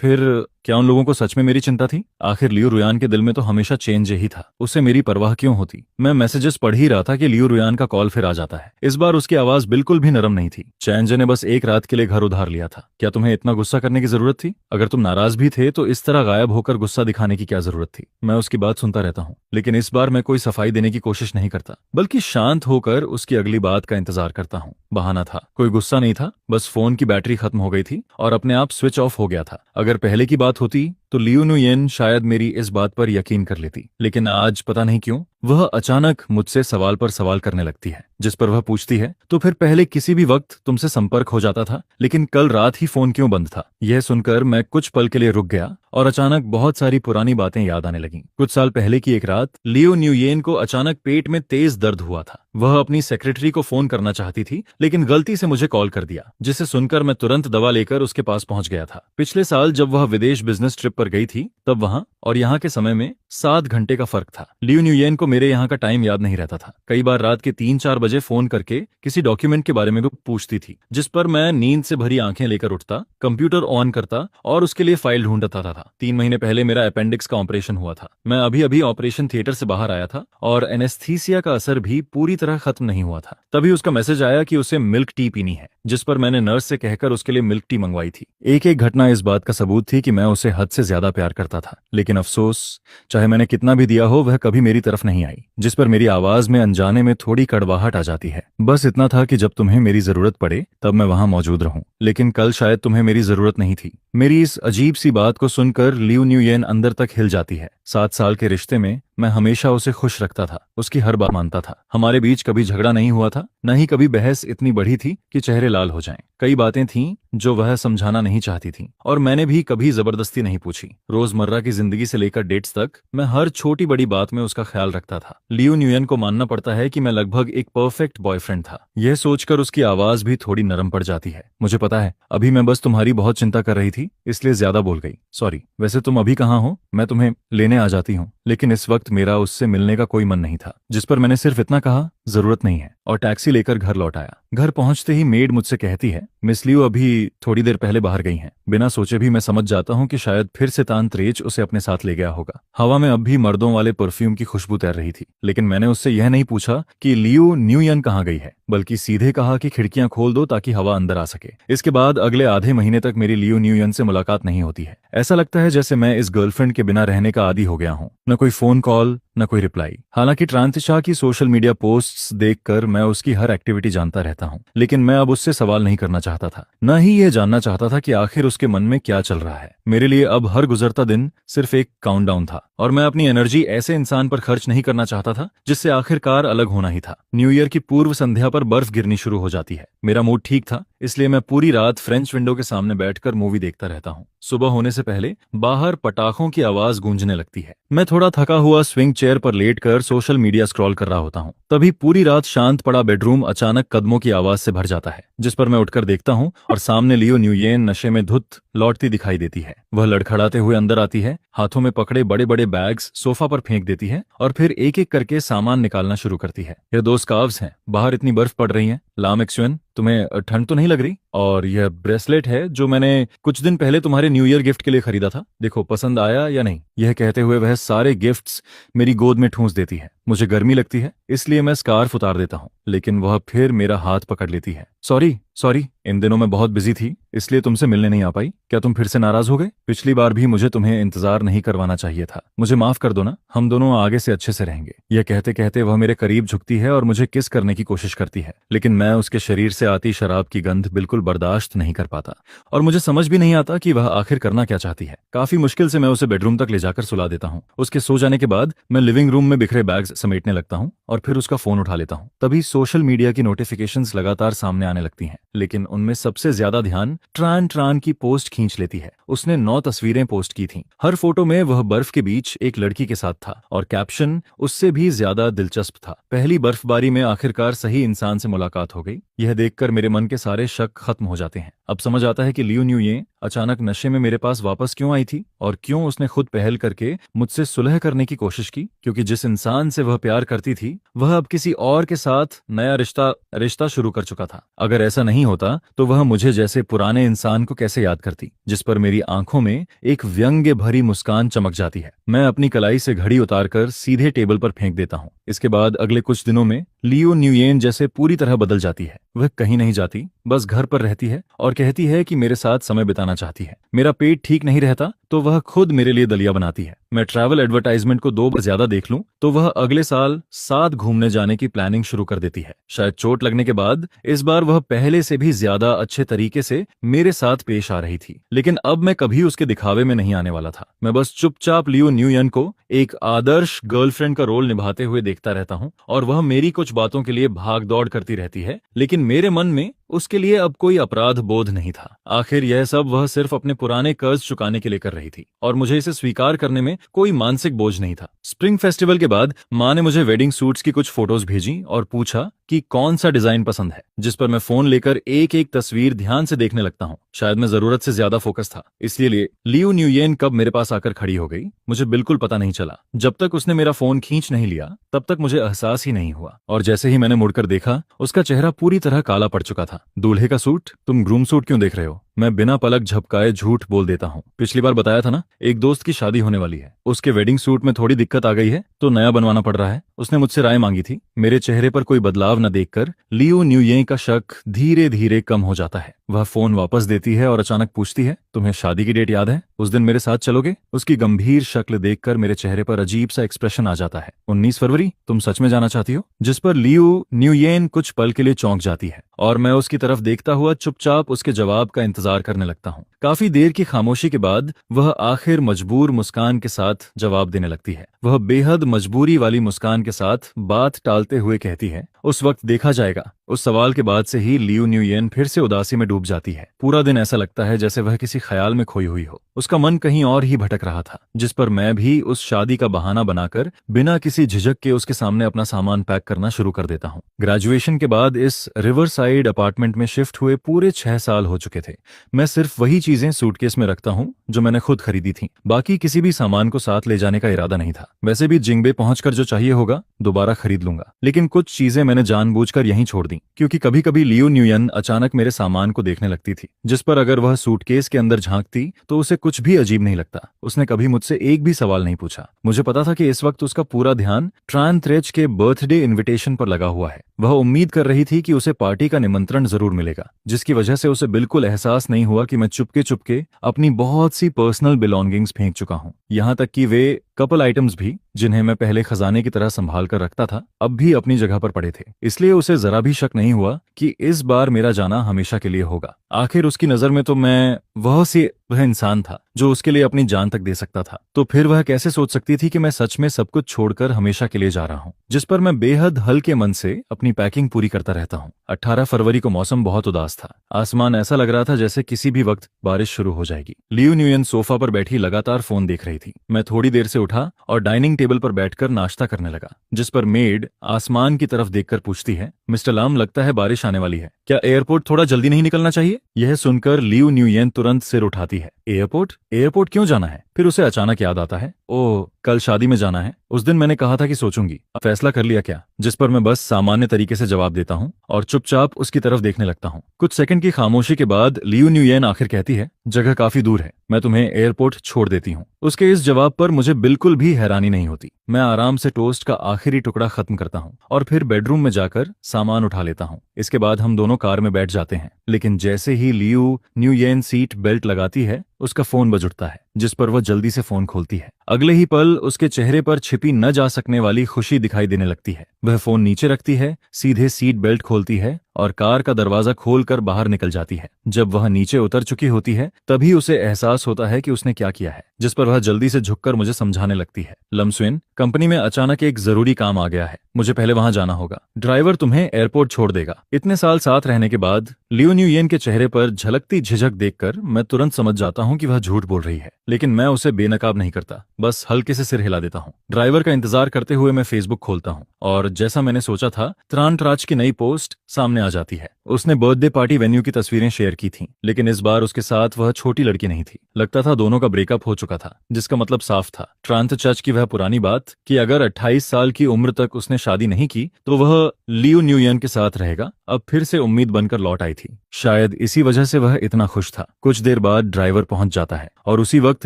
फिर क्या उन लोगों को सच में मेरी चिंता थी? आखिर लियो रुयान के दिल में तो हमेशा चेंज ही था। उसे मेरी परवाह क्यों होती? मैं मैसेजेस पढ़ ही रहा था कि लियो रुयान का कॉल फिर आ जाता है। इस बार उसकी आवाज बिल्कुल भी नरम नहीं थी। चैनजे ने बस एक रात के लिए घर उधार लिया था। क्या तुम्हें इतना गुस्सा करने की जरूरत थी? अगर तुम नाराज भी थे तो इस तरह गायब होकर गुस्सा दिखाने की क्या जरूरत थी? मैं उसकी बात सुनता रहता हूँ, लेकिन इस बार मैं कोई सफाई देने की कोशिश नहीं करता, बल्कि शांत होकर उसकी अगली बात का इंतजार करता हूँ। बहाना था, कोई गुस्सा नहीं था, बस फोन की बैटरी खत्म हो गई थी और अपने आप स्विच ऑफ हो गया था। अगर पहले की बात होती तो लियो नुयेन शायद मेरी इस बात पर यकीन कर लेती, लेकिन आज पता नहीं क्यों वह अचानक मुझसे सवाल पर सवाल करने लगती है, जिस पर वह पूछती है, तो फिर पहले किसी भी वक्त तुमसे संपर्क हो जाता था, लेकिन कल रात ही फोन क्यों बंद था? यह सुनकर मैं कुछ पल के लिए रुक गया और अचानक बहुत सारी पुरानी बातें याद आने लगीं। कुछ साल पहले की एक रात लियो न्यूयेन को अचानक पेट में तेज दर्द हुआ था। वह अपनी सेक्रेटरी को फोन करना चाहती थी, लेकिन गलती से मुझे कॉल कर दिया, जिसे सुनकर मैं तुरंत दवा लेकर उसके पास पहुंच गया था। पिछले साल जब वह विदेश बिजनेस ट्रिप पर गई थी, तब वहां और यहाँ के समय में 7 घंटे का फर्क था। लियो न्यूयेन को मेरे यहाँ का टाइम याद नहीं रहता था। कई बार रात के 3-4 बजे फोन करके किसी डॉक्यूमेंट के बारे में भी पूछती थी, जिस पर मैं नींद से भरी आंखें लेकर उठता, कंप्यूटर ऑन करता और उसके लिए फाइल ढूंढता था। 3 महीने पहले मेरा अपेंडिक्स का ऑपरेशन हुआ था। मैं अभी अभी ऑपरेशन थिएटर से बाहर आया था और एनेस्थीसिया का असर भी पूरी तरह खत्म नहीं हुआ था। तभी उसका मैसेज आया कि उसे मिल्क टी पीनी है, जिस पर मैंने नर्स से कहकर उसके लिए मिल्क टी मंगवाई थी। एक एक घटना इस बात का सबूत थी कि मैं उसे हद से ज्यादा प्यार करता था, लेकिन अफसोस, चाहे मैंने कितना भी दिया हो, वह कभी मेरी तरफ नहीं आई, जिस पर मेरी आवाज में अनजाने में थोड़ी कड़वाहट आ जाती है। बस इतना था कि जब तुम्हें मेरी जरूरत पड़े तब मैं वहां मौजूद रहूं, लेकिन कल शायद तुम्हें मेरी जरूरत नहीं थी। मेरी इस अजीब सी बात को सुनकर लियो न्यूयेन अंदर तक हिल जाती है। 7 साल के रिश्ते में मैं हमेशा उसे खुश रखता था, उसकी हर बात मानता था। हमारे बीच कभी झगड़ा नहीं हुआ था, न ही कभी बहस इतनी बढ़ी थी कि चेहरे लाल हो जाएं। कई बातें थीं जो वह समझाना नहीं चाहती थी और मैंने भी कभी जबरदस्ती नहीं पूछी। रोजमर्रा की जिंदगी से लेकर डेट्स तक मैं हर छोटी बड़ी बात में उसका ख्याल रखता था। लियो न्यूयेन को मानना पड़ता है कि मैं लगभग एक परफेक्ट बॉयफ्रेंड था। यह सोचकर उसकी आवाज भी थोड़ी नरम पड़ जाती है। मुझे पता है, अभी मैं बस तुम्हारी बहुत चिंता कर रही थी, इसलिए ज्यादा बोल गई, सॉरी। वैसे तुम अभी कहाँ हो? मैं तुम्हें लेने आ जाती हूँ। लेकिन इस वक्त मेरा उससे मिलने का कोई मन नहीं था, जिस पर मैंने सिर्फ इतना कहा, जरूरत नहीं है, और टैक्सी लेकर घर लौट आया। घर पहुंचते ही मेड मुझसे कहती है, मिस लियो अभी थोड़ी देर पहले बाहर गई हैं। बिना सोचे भी मैं समझ जाता हूँ कि शायद फिर से तांत्रेच उसे अपने साथ ले गया होगा। हवा में अब भी मर्दों वाले परफ्यूम की खुशबू तैर रही थी, लेकिन मैंने उससे यह नहीं पूछा कि लियो न्यूयेन कहाँ गई है, बल्कि सीधे कहा कि खिड़कियां खोल दो ताकि हवा अंदर आ सके। इसके बाद अगले आधे महीने तक मेरी लियो न्यूयेन से मुलाकात नहीं होती है। ऐसा लगता है जैसे मैं इस गर्लफ्रेंड के बिना रहने का आदी हो गया हूँ। न कोई फोन कॉल, न कोई रिप्लाई। हालांकि ट्रांतिशा की सोशल मीडिया पोस्ट्स देखकर मैं उसकी हर एक्टिविटी जानता रहता हूँ, लेकिन मैं अब उससे सवाल नहीं करना चाहता था, न ही यह जानना चाहता था कि आखिर उसके मन में क्या चल रहा है। मेरे लिए अब हर गुजरता दिन सिर्फ एक काउंटडाउन था और मैं अपनी एनर्जी ऐसे इंसान पर खर्च नहीं करना चाहता था जिससे आखिरकार अलग होना ही था। न्यू ईयर की पूर्व संध्या पर बर्फ गिरनी शुरू हो जाती है। मेरा मूड ठीक था, इसलिए मैं पूरी रात फ्रेंच विंडो के सामने बैठकर मूवी देखता रहता हूँ। सुबह होने से पहले बाहर पटाखों की आवाज गूंजने लगती है। मैं थोड़ा थका हुआ स्विंग चेयर पर लेटकर सोशल मीडिया स्क्रॉल कर रहा होता हूँ। तभी पूरी रात शांत पड़ा बेडरूम अचानक कदमों की आवाज से भर जाता है, जिस पर मैं उठकर देखता हूँ और सामने लियो न्यूयेन नशे में धुत लौटती दिखाई देती है। वह लड़खड़ाते हुए अंदर आती है, हाथों में पकड़े बड़े बड़े बैग्स सोफा पर फेंक देती है और फिर एक एक करके सामान निकालना शुरू करती है। यह 2 स्कार्व्स हैं, बाहर इतनी बर्फ पड़ रही है। लाम एक्सुएन, तुम्हें ठंड तो नहीं लग रही? और यह ब्रेसलेट है जो मैंने कुछ दिन पहले तुम्हारे न्यू ईयर गिफ्ट के लिए खरीदा था, देखो पसंद आया या नहीं? यह कहते हुए वह सारे गिफ्ट्स मेरी गोद में ठूंस देती है। मुझे गर्मी लगती है, इसलिए मैं स्कार्फ उतार देता हूँ, लेकिन वह फिर मेरा हाथ पकड़ लेती है। सॉरी, इन दिनों मैं बहुत बिजी थी, इसलिए तुमसे मिलने नहीं आ पाई। क्या तुम फिर से नाराज हो गए? पिछली बार भी मुझे तुम्हें इंतजार नहीं करवाना चाहिए था। मुझे माफ कर दो ना, हम दोनों आगे से अच्छे से रहेंगे। यह कहते कहते वह मेरे करीब झुकती है और मुझे किस करने की कोशिश करती है, लेकिन मैं उसके शरीर से आती शराब की गंध बिल्कुल बर्दाश्त नहीं कर पाता और मुझे समझ भी नहीं आता कि वह आखिर करना क्या चाहती है। काफी मुश्किल से मैं उसे बेडरूम तक ले जाकर सुला देता हूँ। उसके सो जाने के बाद मैं लिविंग रूम में बिखरे बैग्स समेटने लगता हूँ और फिर उसका फोन उठा लेता हूँ। तभी सोशल मीडिया की नोटिफिकेशंस लगातार सामने आने लगती हैं, लेकिन उनमें सबसे ज्यादा ध्यान ट्रान की पोस्ट खींच लेती है। उसने 9 तस्वीरें पोस्ट की थीं। हर फोटो में वह बर्फ के बीच एक लड़की के साथ था और कैप्शन उससे भी ज्यादा दिलचस्प था, पहली बर्फबारी में आखिरकार सही इंसान से मुलाकात हो गई। यह देखकर मेरे मन के सारे शक खत्म हो जाते हैं। अब समझ आता है कि लियू न्यूये अचानक नशे में मेरे पास वापस क्यों आई थी और क्यों उसने खुद पहल करके मुझसे सुलह करने की कोशिश की, क्योंकि जिस इंसान से वह प्यार करती थी वह अब किसी और के साथ नया रिश्ता रिश्ता शुरू कर चुका था। अगर ऐसा नहीं होता तो वह मुझे जैसे पुराने इंसान को कैसे याद करती, जिस पर मेरी आंखों में एक व्यंग्य भरी मुस्कान चमक जाती है। मैं अपनी कलाई से घड़ी उतारकर सीधे टेबल पर फेंक देता हूँ। इसके बाद अगले कुछ दिनों में लियो न्यूयेन जैसे पूरी तरह बदल जाती है। वह कहीं नहीं जाती, बस घर पर रहती है और कहती है कि मेरे साथ समय बिताना चाहती है। मेरा पेट ठीक नहीं रहता तो वह खुद मेरे लिए दलिया बनाती है। मैं ट्रैवल एडवर्टाइजमेंट को 2 बार ज्यादा देख लूं तो वह अगले साल साथ घूमने जाने की प्लानिंग शुरू कर देती है। शायद चोट लगने के बाद इस बार वह पहले से भी ज्यादा अच्छे तरीके से मेरे साथ पेश आ रही थी, लेकिन अब मैं कभी उसके दिखावे में नहीं आने वाला था। मैं बस चुपचाप लियो न्यूयन को एक आदर्श गर्लफ्रेंड का रोल निभाते हुए देखता रहता हूँ और वह मेरी कुछ बातों के लिए भाग दौड़ करती रहती है, लेकिन मेरे मन में उसके लिए अब कोई अपराध बोध नहीं था। आखिर यह सब वह सिर्फ अपने पुराने कर्ज चुकाने के लिए कर रही थी और मुझे इसे स्वीकार करने में कोई मानसिक बोझ नहीं था। स्प्रिंग फेस्टिवल के बाद माँ ने मुझे वेडिंग सूट्स की कुछ फोटोज भेजी और पूछा कि कौन सा डिजाइन पसंद है, जिस पर मैं फोन लेकर एक एक तस्वीर ध्यान से देखने लगता हूँ। शायद मैं जरूरत से ज्यादा फोकस था, इसलिए लियो न्यूयेन कब मेरे पास आकर खड़ी हो गई मुझे बिल्कुल पता नहीं चला। जब तक उसने मेरा फोन खींच नहीं लिया तब तक मुझे एहसास ही नहीं हुआ, और जैसे ही मैंने मुड़कर देखा उसका चेहरा पूरी तरह काला पड़ चुका था। दूल्हे का सूट? तुम ग्रूम सूट क्यों देख रहे हो? मैं बिना पलक झपकाए झूठ बोल देता हूँ। पिछली बार बताया था ना, एक दोस्त की शादी होने वाली है, उसके वेडिंग सूट में थोड़ी दिक्कत आ गई है तो नया बनवाना पड़ रहा है। उसने मुझसे राय मांगी थी। मेरे चेहरे पर कोई बदलाव न देखकर लियो न्यूये का शक धीरे धीरे कम हो जाता है। वह फोन वापस देती है और अचानक पूछती है, तुम्हें शादी की डेट याद है? उस दिन मेरे साथ चलोगे? उसकी गंभीर शक्ल देखकर मेरे चेहरे पर अजीब सा एक्सप्रेशन आ जाता है। 19 फरवरी? तुम सच में जाना चाहती हो? जिस पर लियो न्यूयेन कुछ पल के लिए चौंक जाती है और मैं उसकी तरफ देखता हुआ चुपचाप उसके जवाब का इंतजार करने लगता हूँ। काफी देर की खामोशी के बाद वह आखिर मजबूर मुस्कान के साथ जवाब देने लगती है। वह बेहद मजबूरी वाली मुस्कान के साथ बात टालते हुए कहती है, उस वक्त देखा जाएगा। उस सवाल के बाद से ही लियो न्यूयेन फिर से उदासी में डूब जाती है। पूरा दिन ऐसा लगता है जैसे वह किसी ख्याल में खोई हुई हो। उसका मन कहीं और ही भटक रहा था, जिस पर मैं भी उस शादी का बहाना बनाकर बिना किसी झिझक के उसके सामने अपना सामान पैक करना शुरू कर देता हूँ। ग्रेजुएशन के बाद इस रिवर साइड अपार्टमेंट में शिफ्ट हुए पूरे 6 साल हो चुके थे। मैं सिर्फ वही चीजें सूटकेस में रखता हूँ जो मैंने खुद खरीदी थी। बाकी किसी भी सामान को साथ ले जाने का इरादा नहीं था। वैसे भी जिंगबे पहुंचकर जो चाहिए होगा दोबारा खरीद लूंगा, लेकिन कुछ चीजें मैंने जानबूझकर यहीं छोड़ दी, क्योंकि कभी कभी लियो न्यूयन अचानक मेरे सामान को देखने लगती थी, जिस पर अगर वह सूटकेस के अंदर झांकती तो उसे कुछ भी अजीब नहीं लगता। उसने कभी मुझसे एक भी सवाल नहीं पूछा। मुझे पता था कि इस वक्त उसका पूरा ध्यान ट्रान त्रेच के बर्थडे इन्विटेशन पर लगा हुआ है। वह उम्मीद कर रही थी कि उसे पार्टी का निमंत्रण जरूर मिलेगा, जिसकी वजह से उसे बिल्कुल एहसास नहीं हुआ कि मैं चुपके चुपके अपनी बहुत सी पर्सनल बिलोंगिंग्स फेंक चुका हूँ। यहाँ तक कि वे कपल आइटम्स भी, जिन्हें मैं पहले खजाने की तरह संभाल कर रखता था, अब भी अपनी जगह पर पड़े थे। इसलिए उसे जरा भी शक नहीं हुआ कि इस बार मेरा जाना हमेशा के लिए होगा। आखिर उसकी नजर में तो मैं वह इंसान था जो उसके लिए अपनी जान तक दे सकता था। तो फिर वह कैसे सोच सकती थी कि मैं सच में सब कुछ छोड़कर हमेशा के लिए जा रहा हूँ। जिस पर मैं बेहद हल्के मन से अपनी पैकिंग पूरी करता रहता हूँ। 18 फरवरी को मौसम बहुत उदास था। आसमान ऐसा लग रहा था जैसे किसी भी वक्त बारिश शुरू हो जाएगी। लियो न्यूयन सोफा पर बैठी लगातार फोन देख रही थी। मैं थोड़ी देर से उठा और डाइनिंग टेबल पर बैठकर नाश्ता करने लगा, जिस पर मेड आसमान की तरफ देखकर पूछती है, मिस्टर लाम, लगता है बारिश आने वाली है, क्या एयरपोर्ट थोड़ा जल्दी नहीं निकलना चाहिए? यह सुनकर लियो न्यूयन तुरंत सिर उठाती है। एयरपोर्ट क्यों जाना है? फिर उसे अचानक याद आता है, ओह, कल शादी में जाना है। उस दिन मैंने कहा था कि सोचूंगी। अब फैसला कर लिया क्या? जिस पर मैं बस सामान्य तरीके से जवाब देता हूँ और चुपचाप उसकी तरफ देखने लगता हूँ। कुछ सेकंड की खामोशी के बाद लियो न्यूयन आखिर कहती है, जगह काफी दूर है, मैं तुम्हें एयरपोर्ट छोड़ देती हूँ। उसके इस जवाब पर मुझे बिल्कुल भी हैरानी नहीं होती। मैं आराम से टोस्ट का आखिरी टुकड़ा खत्म करता हूँ और फिर बेडरूम में जाकर सामान उठा लेता हूँ। इसके बाद हम दोनों कार में बैठ जाते हैं, लेकिन जैसे ही लियो न्यूयन सीट बेल्ट लगाती है उसका फोन बज उठता है, जिस पर वह जल्दी से फोन खोलती है। अगले ही पल उसके चेहरे पर छिपी न जा सकने वाली खुशी दिखाई देने लगती है। वह फोन नीचे रखती है, सीधे सीट बेल्ट खोलती है और कार का दरवाजा खोलकर बाहर निकल जाती है। जब वह नीचे उतर चुकी होती है तभी उसे एहसास होता है कि उसने क्या किया है, जिस पर वह जल्दी से झुककर मुझे समझाने लगती है, लम्सुइन, कंपनी में अचानक एक जरूरी काम आ गया है, मुझे पहले वहां जाना होगा। ड्राइवर तुम्हें एयरपोर्ट छोड़ देगा। इतने साल साथ रहने के बाद लियो न्यूयन के चेहरे पर झलकती झिझक देखकर मैं तुरंत समझ जाता हूँ कि वह झूठ बोल रही है, लेकिन मैं उसे बेनकाब नहीं करता, बस हल्के से सिर हिला देता हूँ। ड्राइवर का इंतजार करते हुए मैं फेसबुक खोलता हूँ और जैसा मैंने सोचा था, त्रान ट्राच की नई पोस्ट सामने आ आ जाती है। उसने बर्थडे पार्टी वेन्यू की तस्वीरें शेयर की थीं, लेकिन इस बार उसके साथ वह छोटी लड़की नहीं थी। लगता था दोनों का ब्रेकअप हो चुका था, जिसका मतलब साफ था, ट्रांत चर्च की वह पुरानी बात कि अगर 28 साल की उम्र तक उसने शादी नहीं की तो वह लियो न्यूयन के साथ रहेगा, अब फिर से उम्मीद बनकर लौट आई थी। शायद इसी वजह से वह इतना खुश था। कुछ देर बाद ड्राइवर पहुंच जाता है और उसी वक्त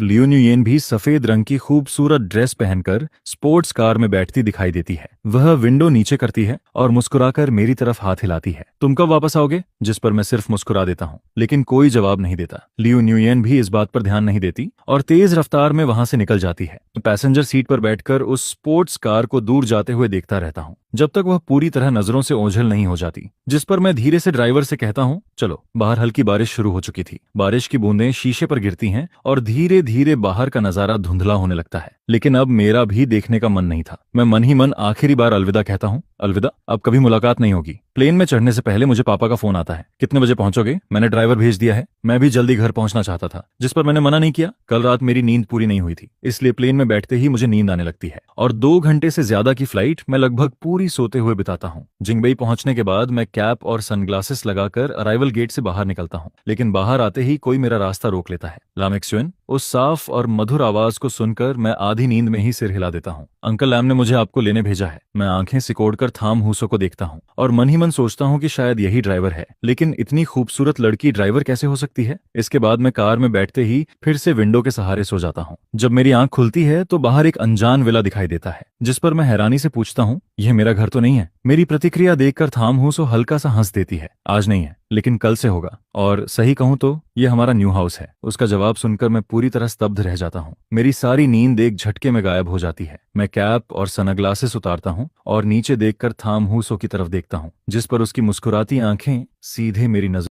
लियो न्यूयन भी सफेद रंग की खूबसूरत ड्रेस पहनकर स्पोर्ट्स कार में बैठती दिखाई देती है। वह विंडो नीचे करती है और मुस्कुराकर मेरी तरफ हाथ हिलाती है। तुम कब वापस आओगे? जिस पर मैं सिर्फ मुस्कुरा देता हूँ, लेकिन कोई जवाब नहीं देता। लियो न्यूयन भी इस बात पर ध्यान नहीं देती और तेज रफ्तार में वहां से निकल जाती है। पैसेंजर सीट पर बैठकर उस स्पोर्ट्स कार को दूर जाते हुए देखता रहता हूँ, जब तक वह पूरी तरह नजरों से ओझल नहीं हो जाती। जिस पर मैं धीरे से ड्राइवर से कहता हूँ, चलो। बाहर हल्की बारिश शुरू हो चुकी थी। बारिश की बूंदें शीशे पर गिरती हैं और धीरे धीरे बाहर का नजारा धुंधला होने लगता है। लेकिन अब मेरा भी देखने का मन नहीं था। मैं मन ही मन आखिरी बार अलविदा कहता हूँ, अलविदा, अब कभी मुलाकात नहीं होगी। प्लेन में चढ़ने से पहले मुझे पापा का फोन आता है, कितने बजे पहुंचोगे? मैंने ड्राइवर भेज दिया है। मैं भी जल्दी घर पहुंचना चाहता था, जिस पर मैंने मना नहीं किया। कल रात मेरी नींद पूरी नहीं हुई थी, इसलिए प्लेन में बैठते ही मुझे नींद आने लगती है और 2 घंटे से ज्यादा की फ्लाइट मैं लगभग पूरी सोते हुए बिताता हूँ। जिंगबई पहुंचने के बाद मैं कैप और सनग्लासेस लगाकर अराइवल गेट से बाहर निकलता हूँ, लेकिन बाहर आते ही कोई मेरा रास्ता रोक लेता है। लामेक्सुएन, उस साफ और मधुर आवाज को सुनकर मैं आधी नींद में ही सिर हिला देता हूँ। अंकल लैम ने मुझे आपको लेने भेजा है। मैं आंखें सिकोड़कर थाम हूसो को देखता हूँ और मन ही मन सोचता हूँ कि शायद यही ड्राइवर है, लेकिन इतनी खूबसूरत लड़की ड्राइवर कैसे हो सकती है? इसके बाद मैं कार में बैठते ही फिर से विंडो के सहारे सो जाता हूँ। जब मेरी आंख खुलती है तो बाहर एक अनजान विला दिखाई देता है, जिस पर मैं हैरानी से पूछता हूँ, यह मेरा घर तो नहीं है? मेरी प्रतिक्रिया देखकर थाम हूसो हल्का सा हंस देती है, आज नहीं है, लेकिन कल से होगा, और सही कहूं तो ये हमारा न्यू हाउस है। उसका जवाब सुनकर मैं पूरी तरह स्तब्ध रह जाता हूँ। मेरी सारी नींद एक झटके में गायब हो जाती है। मैं कैप और सनग्लासेस उतारता हूँ और नीचे देखकर थाम हूसो की तरफ देखता हूँ, जिस पर उसकी मुस्कुराती आंखें सीधे मेरी नजर